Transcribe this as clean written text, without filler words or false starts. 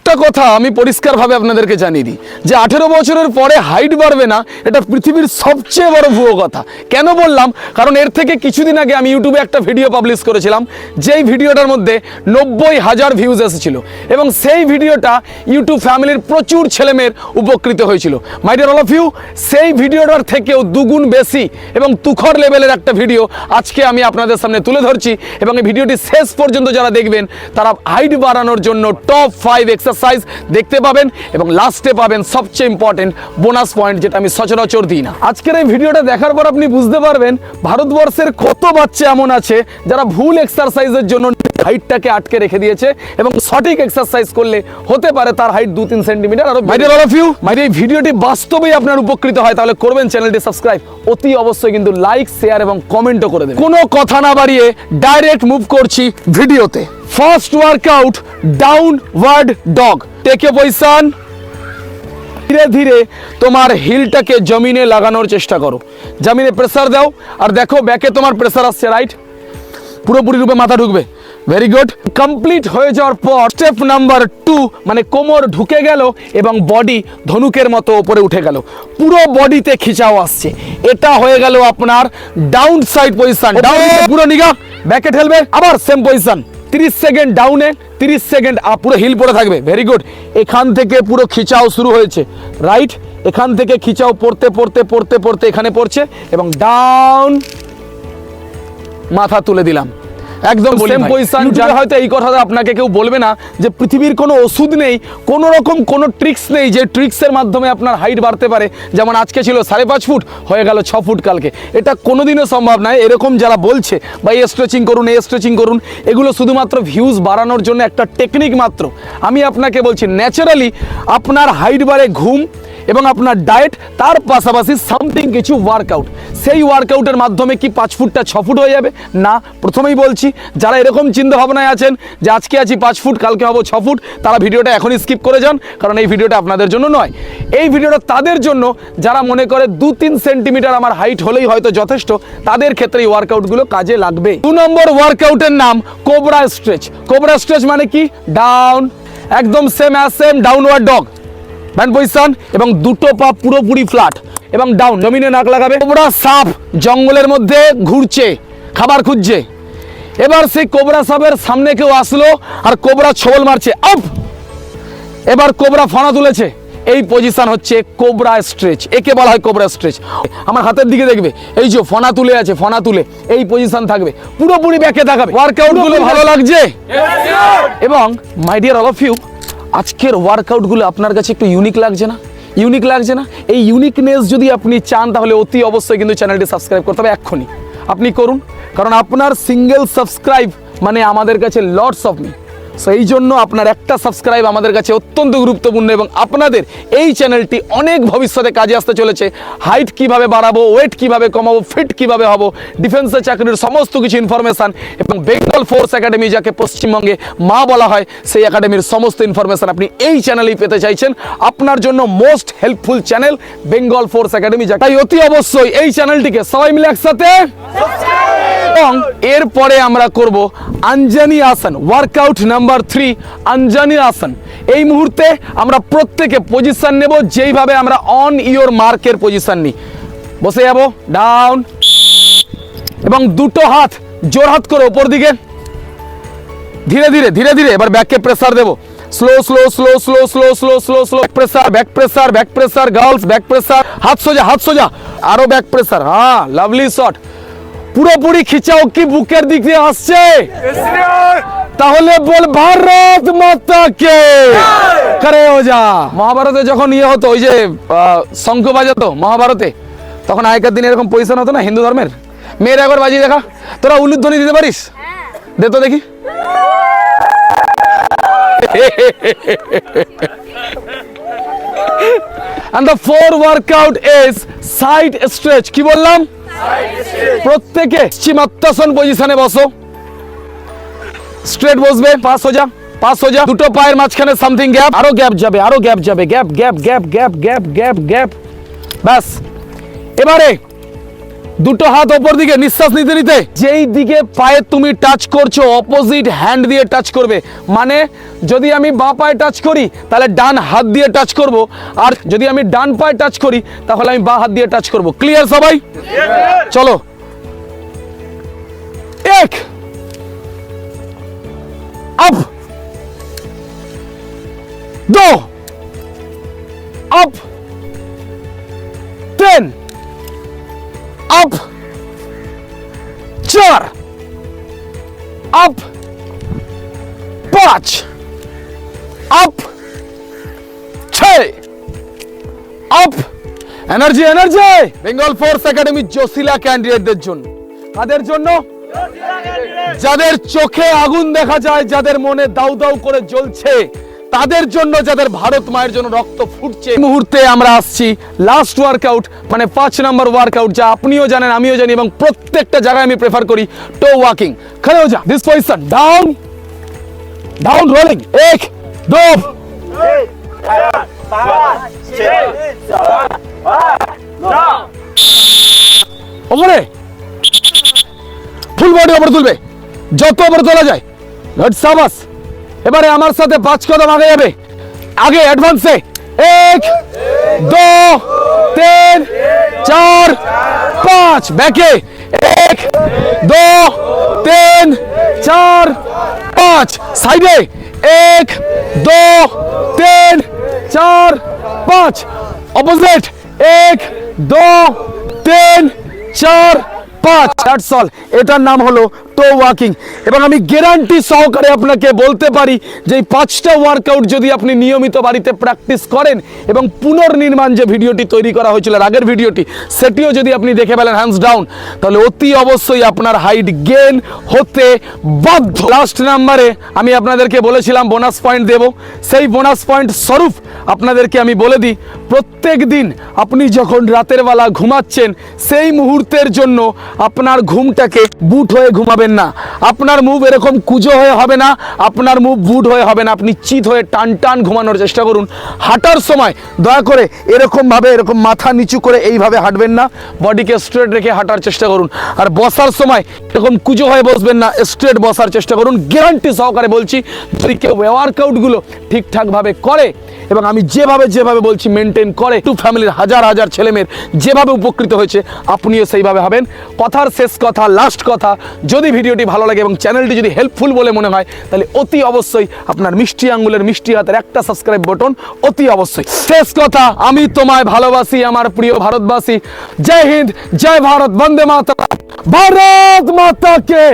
একটা কথা আমি পরিষ্কারভাবে আপনাদেরকে জানিয়ে দিই যে 18 বছরের পরে হাইট বাড়বে না, এটা পৃথিবীর সবচেয়ে বড় ভুয়ো কথা। কেন বললাম? কারণ এর থেকে কিছুদিন আগে আমি ইউটিউবে একটা ভিডিও পাবলিশ করেছিলাম, যেই ভিডিওটার মধ্যে 90,000 ভিউজ এসেছিল এবং সেই ভিডিওটা ইউটিউব ফ্যামিলির প্রচুর ছেলেমেয়ের উপকৃত হয়েছিল। My dear all of you, সেই ভিডিওটার থেকেও দুগুণ বেশি এবং তুখর লেভেলের একটা ভিডিও আজকে আমি আপনাদের সামনে তুলে ধরছি এবং এই ভিডিওটি শেষ পর্যন্ত যারা দেখবেন তারা হাইট বাড়ানোর জন্য টপ 5 এক্সারসাইজ দেখতে পাবেন এবং লাস্টে পাবেন সবচেয়ে ইম্পর্টেন্ট বোনাস পয়েন্ট, যেটা আমি সচরাচর দিই না। আজকের এই ভিডিওটা দেখার পর আপনি বুঝতে পারবেন ভারতবর্ষের কত বাচ্চা এমন আছে যারা ভুল এক্সারসাইজের জন্য হাইটটাকে আটকে রেখে দিয়েছে এবং সঠিক এক্সারসাইজ করলে হতে পারে তার হাইট 2-3 সেন্টিমিটার আরো। My dear all of you, এই ভিডিওটি বাস্তবেই আপনার উপকৃত হয় তাহলে করবেন চ্যানেলটি সাবস্ক্রাইব, অতি অবশ্যই কিন্তু লাইক, শেয়ার এবং কমেন্টও করে দেবেন। কোনো কথা না বাড়িয়ে ডাইরেক্ট মুভ করছি ভিডিওতে। First workout, downward dog. Take a position. ধীরে ধীরে তোমার হিলটাকে জমিনে লাগানোর চেষ্টা করো, জমিনে প্রেসার দাও আর দেখো ব্যাকে তোমার প্রেসার আসছে, রাইট? পুরোপুরি রূপে মাথা ঢুকবে, ভেরি গুড। কমপ্লিট হয়ে যাওয়ার পর স্টেপ নাম্বার 2 মানে কোমর ঢুকে গেল এবং বডি ধনুকের মতো উপরে উঠে গেল, পুরো বডিতে খিচাও আসছে। এটা হয়ে গেল আপনার ডাউন সাইড পজিশন। ডাউন পুরো নিগা, ব্যাকে ঠেলবে, আবার সেম পজিশন। 30 সেকেন্ড ডাউনে, 30 সেকেন্ড আপ, পুরো হিল পড়ে থাকবে, ভেরি গুড। এখান থেকে পুরো খিচাও শুরু হয়েছে, রাইট? এখান থেকে খিচাও পড়তে পড়তে পড়তে পড়তে এখানে পড়ছে এবং ডাউন, মাথা তুলে দিলাম, একদম সেম পজিশন। যারা হয়তো এই কথাটা আপনাকে কেউ বলবে না যে পৃথিবীর কোনো ওষুধ নেই, কোনো রকম কোনো ট্রিক্স নেই যে ট্রিক্সের মাধ্যমে আপনার হাইট বাড়তে পারে। যেমন আজকে ছিল 5.5 ফুট, হয়ে গেল 6 ফুট কালকে, এটা কোনোদিনও সম্ভব নয়। এরকম যারা বলছে বা এই স্ট্রেচিং করুন, এই স্ট্রেচিং করুন, এগুলো শুধুমাত্র ভিউজ বাড়ানোর জন্য একটা টেকনিক মাত্র। আমি আপনাকে বলছি ন্যাচারালি আপনার হাইট বাড়ে ঘুম এবং আপনার ডায়েট, তার পাশাপাশি সামথিং কিছু ওয়ার্কআউট। সেই ওয়ার্কআউটের মাধ্যমে কি 5 ফুটটা 6 ফুট হয়ে যাবে? না। প্রথমেই বলছি, যারা এরকম চিন্তা ভাবনায় আছেন যে আজকে আছি 5 ফুট, কালকে হবো 6 ফুট, তারা ভিডিওটা এখনই স্কিপ করে যান, কারণ এই ভিডিওটা আপনাদের জন্য নয়। এই ভিডিওটা তাদের জন্য যারা মনে করে 2-3 সেন্টিমিটার আমার হাইট হলেই হয়তো যথেষ্ট, তাদের ক্ষেত্রে এই ওয়ার্কআউটগুলো কাজে লাগবে। 2 নম্বর ওয়ার্কআউটের নাম কোবরা স্ট্রেচ। কোবরা স্ট্রেচ মানে কি? ডাউন, একদম same as same downward dog, band position এবং দুটো পা পুরোপুরি ফ্ল্যাট এবং ডাউন, জমিনে নাক লাগাবে। কোবরা সাপ জঙ্গলের মধ্যে ঘুরছে, খাবার খুঁজছে। এবার সেই কোবরা সাপের সামনে কেউ আসলো আর কোবরা ছোবল মারছে, আপ। এবার কোবরা ফনা তুলেছে, এই পজিশন হচ্ছে কোবরা স্ট্রেচ, একে বলা হয় কোবরা স্ট্রেচ। আমার হাতের দিকে দেখবে, এই যে ফনা তুলে আছে, ফনা তুলে এই পজিশন থাকবে, পুরোপুরি ব্যাকে তাকাবে। ওয়ার্কআউট গুলো ভালো লাগছে? এবং my dear all of you, আজকের ওয়ার্কআউটগুলো আপনার কাছে একটু ইউনিক লাগছে না? ইউনিক লাগছে না? এই ইউনিকনেস যদি আপনি চান তাহলে অতি অবশ্যই কিন্তু চ্যানেলটি সাবস্ক্রাইব করতে হবে, এক্ষুনি আপনি করুন, কারণ আপনার সিঙ্গেল সাবস্ক্রাইব মানে আমাদের কাছে লটস অফ মি। সো এই জন্য আপনার একটা সাবস্ক্রাইব আমাদের কাছে অত্যন্ত গুরুত্বপূর্ণ এবং আপনাদের এই চ্যানেলটি অনেক ভবিষ্যতে কাজে আসতে চলেছে। হাইট কিভাবে বাড়াবো, ওয়েট কিভাবে কমাবো, ফিট কিভাবে হব, ডিফেন্সের চাকরির সমস্ত কিছু ইনফরমেশান এবং বেঙ্গল ফোর্স একাডেমি, যাকে পশ্চিমবঙ্গে মা বলা হয়, সেই একাডেমির সমস্ত ইনফরমেশান আপনি এই চ্যানেলেই পেতে চাইছেন। আপনার জন্য most helpful channel Bengal Force academy, তাই অতি অবশ্যই এই চ্যানেলটিকে সবাই মিলে একসাথে। এবং এরপরে আমরা করব আঞ্জানি আসন, ওয়ার্কআউট নাম্বার 3 আঞ্জানি আসন। এই মুহূর্তে আমরা প্রত্যেকে পজিশন নেব যেইভাবে আমরা অন ইওর মার্কের পজিশন নিই। বসে যাব, ডাউন এবং দুটো হাত জোরহাত করে উপর দিকে, ধীরে ধীরে ধীরে ধীরে। এবার ব্যাককে প্রেসার দেব, slow slow slow slow slow slow slow slow. Pressure, back pressure, back pressure, girls back pressure, হাত সোজা, হাত সোজা, আরো ব্যাক প্রেসার। হ্যাঁ, লাভলি শট। পুরোপুরি খিচাও কি বুকের দিক দিয়ে আসছে? তাহলে বল ভারত মাতা কে করে হো যা। মহাভারতে যখন ইয়ে হতো, ওই যে শঙ্খ বাজাতো মহাভারতে, তখন আগেকার দিনে এরকম পজিশন হতো না হিন্দু ধর্মের। মেয়েরা একবার বাজিয়ে দেখা, তোরা উলুধ্বনি দিতে পারিস? দে তো দেখি। And the 4th workout is side stretch. কি বললাম? প্রত্যেকে পশ্চিমাত্তাসন পজিশনে বসো, স্ট্রেট বসবে, পাস হয়ে যা, পাস হয়ে যা। দুটো পায়ের মাঝখানে সামথিং গ্যাপ, আরো গ্যাপ যাবে, আরো গ্যাপ যাবে, gap gap gap gap gap gap gap. ব্যাস। এবারে দুটো হাত ওপর দিকে, নিঃশ্বাস নিতে নিতে যেই দিকে পায়ে তুমি টাচ করছো অপোজিট হ্যান্ড দিয়ে টাচ করবে। মানে যদি আমি বাঁ পায়ে টাচ করি তাহলে ডান হাত দিয়ে টাচ করব, আর যদি আমি ডান পায়ে টাচ করি তাহলে আমি বাঁ হাত দিয়ে টাচ করব। ক্লিয়ার সবাই? চলো, 1 up, 2 up, 3 up, 4 up, 5 up, 6 up. Energy energy. Bengal Force Academy জোসিলা ক্যান্ডিডেটদের জন্য। কাদের জন্য? যাদের চোখে আগুন দেখা যায়, যাদের মনে দাউ দাউ করে জ্বলছে, তাদের জন্য, যাদের ভারত মায়ের জন্য রক্ত ফুটছে। এই মুহূর্তে আমরা আসছি লাস্ট ওয়ার্কআউট, মানে 5 নম্বর ওয়ার্কআউট, যা আপনিও জানেন আমিও জানি এবং প্রত্যেকটা জায়গায় আমি প্রেফার করি, টো ওয়াকিং। খড়ে হো যা, this position, down down rolling. 1 2 ওপরে, ফুল বডি ওপরে তুলবে, যত ওপরে তোলা যায়। গুড, সাবাস। এবারে আমার সাথে 5 কদম আগে যাবে, আগে অ্যাডভান্সে। 1 2 3 4 5, ব্যাকে 1 2 3 4 5, সাইডে 1 2 3 4 5, অপোজিট 1 2 3 4 5। That's all. এটার নাম হলো টো ওয়াকিং। এবং আমি গ্যারান্টি সহকারে আপনাকে বলতে পারি যে এই 5টা ওয়ার্কআউট যদি আপনি নিয়মিত বাড়িতে প্র্যাকটিস করেন এবং পুনর্নির্মাণ যে ভিডিওটি তৈরি করা হয়েছিল আগের ভিডিওটি, সেটিও যদি আপনি দেখে ফেলেন হ্যান্ডস ডাউন, তাহলে অতি অবশ্যই আপনার হাইট গেইন হতে বাধ্য। লাস্ট নাম্বারে আমি আপনাদেরকে বলেছিলাম বোনাস পয়েন্ট দেব। সেই বোনাস পয়েন্ট স্বরূপ আপনাদেরকে আমি বলে দিই, প্রত্যেক দিন আপনি যখন রাতের বেলা ঘুমাচ্ছেন, সেই মুহূর্তের জন্য আপনার ঘুমটাকে বুট হয়ে ঘুমাবেন না, আপনার মুভ এরকম কুজো হয়ে হবে না, আপনার মুভ বুট হয়ে হবে না। আপনি চিত হয়ে টান টান ঘুমানোর চেষ্টা করুন। হাঁটার সময় দয়া করে এরকম ভাবে, এরকম মাথা নিচু করে এইভাবে হাঁটবেন না, বডিকে স্ট্রেট রেখে হাঁটার চেষ্টা করুন। আর বসার সময় এরকম কুজো হয়ে বসবেন না, স্ট্রেট বসার চেষ্টা করুন। গ্যারান্টি সহকারে বলছি, যদি কেউ ওয়ার্কআউটগুলো ঠিকঠাকভাবে করে এবং আমি যেভাবে বলছি মেনটেন করে, একটু ফ্যামিলির হাজার হাজার ছেলেমেয়ের যেভাবে উপকৃত হয়েছে, আপনিও সেইভাবে হবেন। কথার শেষ কথা, লাস্ট কথা, যদি ভিডিওটি ভালো লাগে এবং চ্যানেলটি যদি হেল্পফুল বলে মনে হয়, তাহলে অতি অবশ্যই আপনার মিষ্টি আঙ্গুলের মিষ্টি হাতের একটা সাবস্ক্রাইব বাটন অতি অবশ্যই। শেষ কথা, আমি তোমায় ভালোবাসি আমার প্রিয় ভারতবাসী। জয় হিন্দ, জয় ভারত, বন্দে মাতরম, ভারত মাতা কে।